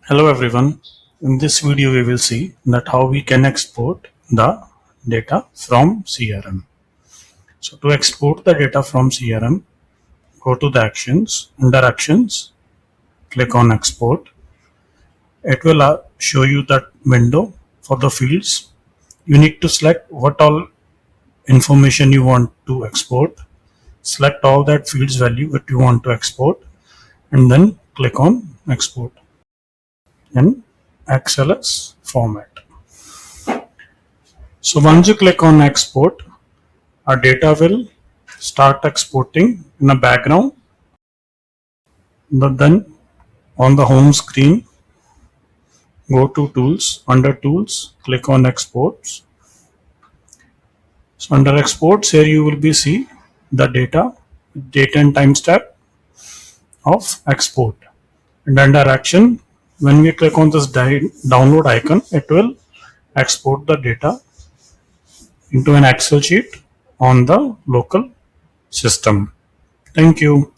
Hello everyone. In this video we will see that how we can export the data from CRM. So to export the data from CRM, go to the actions, under actions, click on export. It will show you that window for the fields. You need to select what all information you want to export. Select all that fields value that you want to export and then click on export in XLS format. So once you click on export, our data will start exporting in the background. But then on the home screen, go to tools, under tools, click on exports. So under exports, here you will be see the date and timestamp of export. And under action, when we click on this download icon, it will export the data into an Excel sheet on the local system. Thank you.